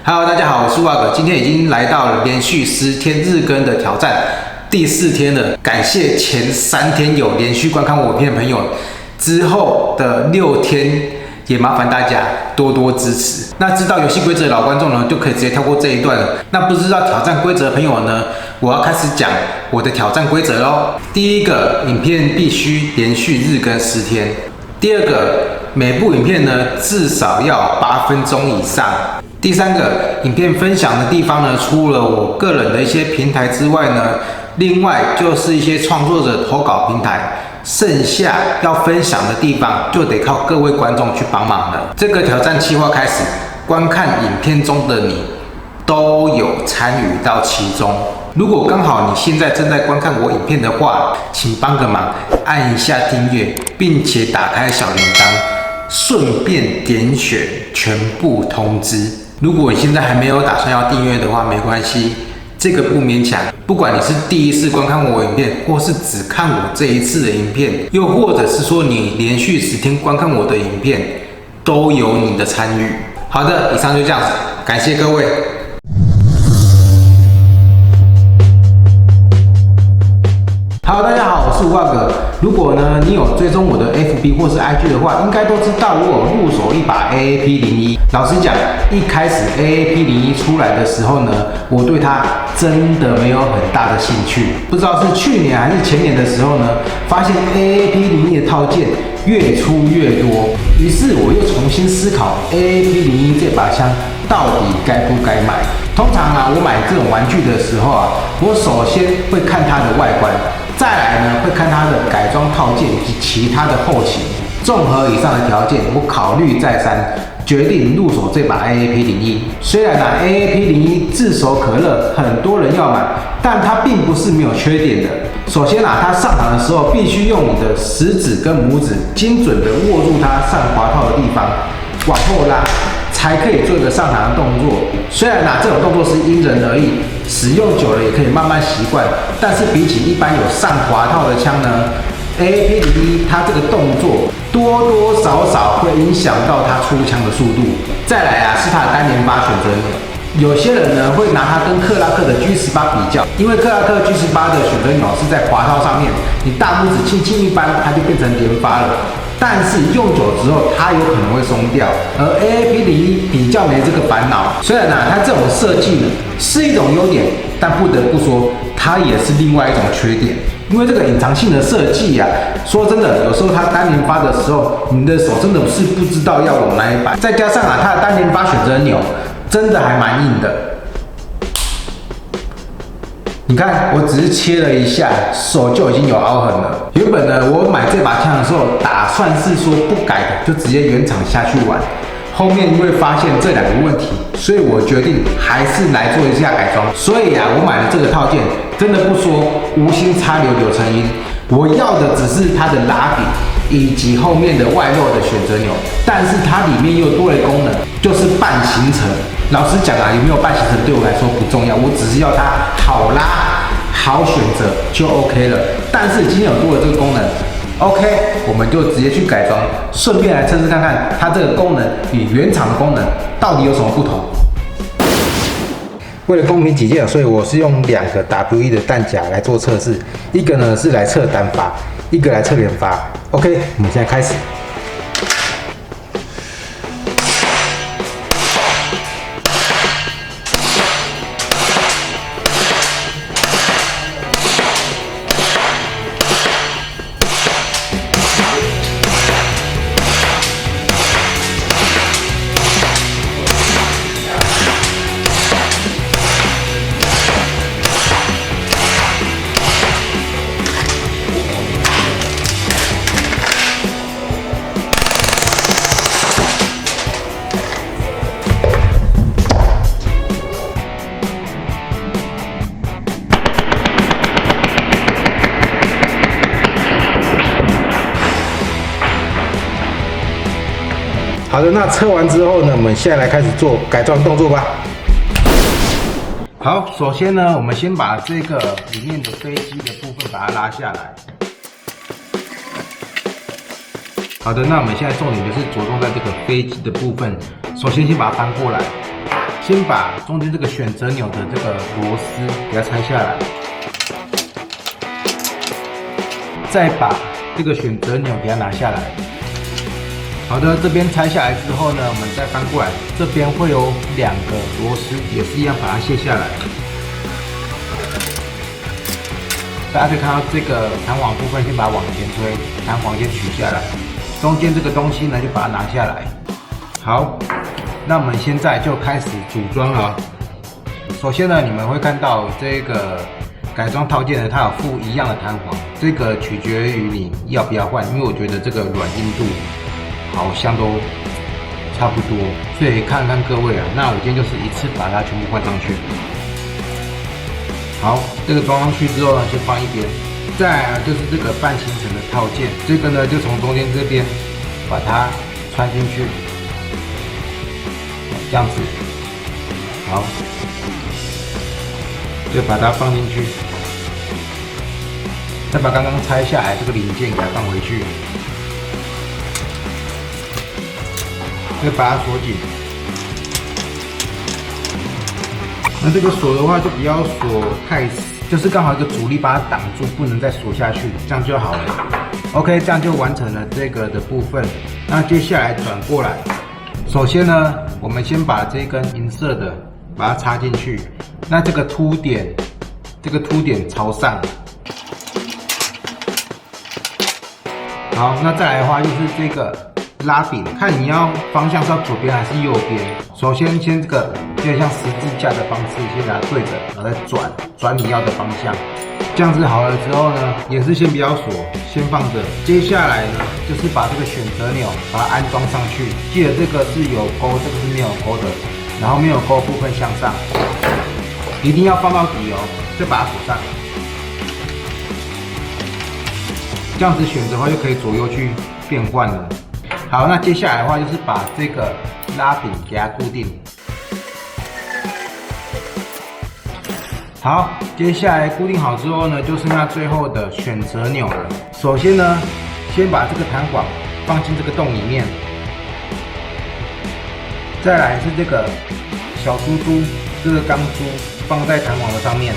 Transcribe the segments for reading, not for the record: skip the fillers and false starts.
Hello， 大家好，我是瓦哥，今天已经来到了连续10天日更的挑战，第4天了。感谢前3天有连续观看我影片的朋友，之后的6天也麻烦大家多多支持。那知道游戏规则的老观众呢，就可以直接跳过这一段了。那不知道挑战规则的朋友呢，我要开始讲我的挑战规则咯。第一个，影片必须连续日更10天。第二个，每部影片呢至少要8分钟以上。第三个，影片分享的地方呢，除了我个人的一些平台之外呢，另外就是一些创作者投稿平台，剩下要分享的地方就得靠各位观众去帮忙了。这个挑战计划开始，观看影片中的你都有参与到其中。如果刚好你现在正在观看我影片的话，请帮个忙，按一下订阅，并且打开小铃铛，顺便点选全部通知。如果你现在还没有打算要订阅的话，没关系，这个不勉强。不管你是第一次观看我影片，或是只看我这一次的影片，又或者是说你连续10天观看我的影片，都有你的参与。好的，以上就这样子，感谢各位。Hello， 大家好，我是瓦哥。如果呢你有追踪我的 FB 或是 IG 的话，应该都知道我有入手一把 AAP01。老实讲，一开始 AAP01 出来的时候呢，我对它真的没有很大的兴趣。不知道是去年还是前年的时候呢，发现 AAP01 的套件越出越多，于是我又重新思考 AAP01 这把枪到底该不该买。通常啊，我买这种玩具的时候啊，我首先会看它的外观。再来呢，会看它的改装套件以及其他的后勤。综合以上的条件，我考虑再三，决定入手这把 AAP01。虽然啊 AAP01 炙手可热，很多人要买，但它并不是没有缺点的。首先啊，它上膛的时候必须用你的食指跟拇指精准的握住它上滑套的地方，往后拉，才可以做一个上膛的动作。虽然啊，这种动作是因人而异，使用久了也可以慢慢习惯，但是比起一般有上滑套的枪呢 ，AAP01 它这个动作多多少少会影响到它出枪的速度。再来啊，是它的单连发选择钮。有些人呢会拿它跟克拉克的 G18 比较，因为克拉克 G18 的选择钮是在滑套上面，你大拇指轻轻一扳，它就变成连发了。但是用久之后，它有可能会松掉，而 AAP01 比较没这个烦恼。虽然啊，它这种设计呢是一种优点，但不得不说，它也是另外一种缺点。因为这个隐藏性的设计啊，说真的，有时候它单连发的时候，你的手真的是不知道要往哪里摆。再加上啊，它的单连发选择钮真的还蛮硬的。你看，我只是切了一下，手就已经有凹痕了。原本呢，我买这把枪的时候，打算是说不改的，就直接原厂下去玩。后面因为发现这2个问题，所以我决定还是来做一下改装。所以啊，我买了这个套件，真的不说无心插柳柳成荫，我要的只是它的拉柄以及后面的外露的选择钮，但是它里面又多了一个功能，就是半行程。老实讲啊，有没有半行程对我来说不重要，我只是要它好拉、好选择就 OK 了。但是今天有多了这个功能 ，OK， 我们就直接去改装，顺便来测试看看它这个功能与原厂的功能到底有什么不同。为了公平起见，所以我是用2个 W1 的弹夹来做测试，一个呢是来测单发，一个来测连发。OK， 我们现在开始。好的，那测完之后呢，我们现在来开始做改装动作吧。好，首先呢，我们先把这个里面的飞机的部分把它拉下来。好的，那我们现在重点就是着重在这个飞机的部分。首先先把它翻过来，先把中间这个选择钮的这个螺丝给它拆下来，再把这个选择钮给它拿下来。好的，这边拆下来之后呢，我们再翻过来，这边会有2个螺丝，也是一样把它卸下来。大家可以看到这个弹簧部分，先把它往前推，弹簧先取下来，中间这个东西呢就把它拿下来。好，那我们现在就开始组装了。首先呢，你们会看到这个改装套件呢，它有附一样的弹簧，这个取决于你要不要换，因为我觉得这个软硬度好像都差不多，所以看看各位啊，那我今天就是一次把它全部换上去。好，这个装上去之后呢，先放一边。再来啊，就是这个半形成的套件，这个呢就从中间这边把它穿进去，这样子。好，就把它放进去，再把刚刚拆下来这个零件给它放回去。再把它锁紧。那这个锁的话，就不要锁太死，就是刚好一个阻力把它挡住，不能再锁下去，这样就好了。OK， 这样就完成了这个的部分。那接下来转过来，首先呢，我们先把这根银色的把它插进去。那这个凸点朝上。好，那再来的话就是这个拉柄，看你要方向是要左边还是右边。首先这个有点像十字架的方式，先给它对着，然后再转你要的方向。这样子好了之后呢，也是先不要锁，先放着。接下来呢，就是把这个选择钮把它安装上去。记得这个是有钩，这个是没有钩的，然后没有钩部分向上，一定要放到底哦，再把它锁上。这样子选择的话就可以左右去变换了。好，那接下来的话就是把这个拉柄给它固定。好，接下来固定好之后呢，就剩下最后的选择钮了。首先呢，先把这个弹簧放进这个洞里面，再来是这个小珠珠，这个钢珠放在弹簧的上面。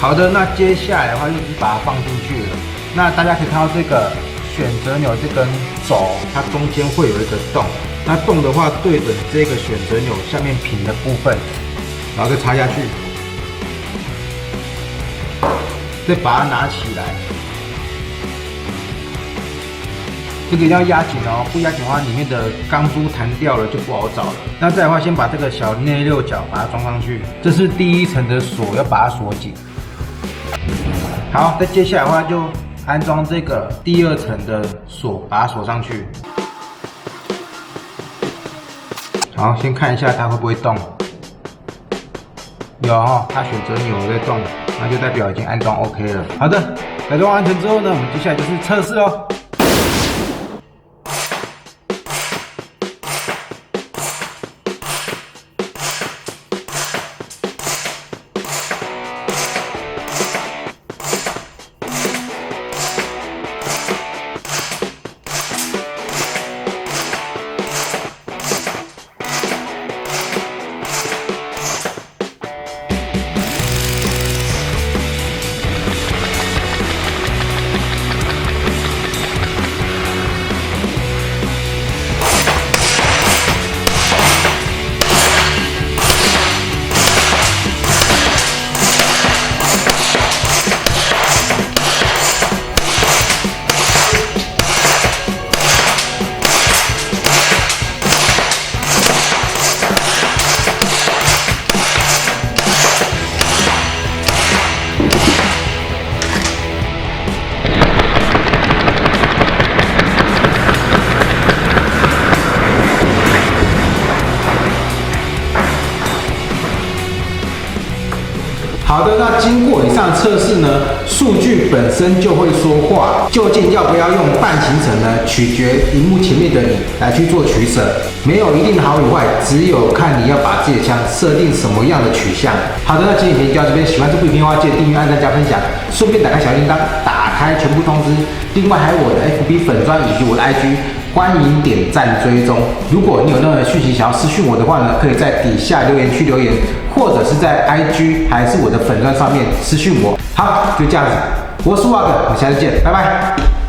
好的，那接下来的话就是把它放进去了。那大家可以看到这个选择钮这根轴，它中间会有一个洞。那洞的话对准这个选择钮下面平的部分，然后再插下去，再把它拿起来。这个要压紧哦，不压紧的话，里面的钢珠弹掉了就不好找了。那再来的话，先把这个小内六角把它装上去，这是第一层的锁，要把它锁紧。好，再接下来的话就安装这个第二层的锁，把它锁上去。好，先看一下它会不会动。有哦，它选择钮在动，那就代表已经安装 OK 了。好的，改装完成之后呢，我们接下来就是测试哦。好的，那经过以上测试呢，数据本身就会说话。究竟要不要用半行程呢？取决荧幕前面的你来去做取舍，没有一定的好与坏，只有看你要把自己的枪设定什么样的取向。好的，那今天影片就到这边，喜欢这部影片的话，记得订阅、按赞、加分享，顺便打开小铃铛，打开全部通知。另外还有我的 FB 粉专以及我的IG。欢迎点赞追踪。如果你有任何讯息想要私讯我的话呢，可以在底下留言区留言，或者是在 IG 还是我的粉专上面私讯我。好，就这样子，我是瓦哥，我们下次见，拜拜。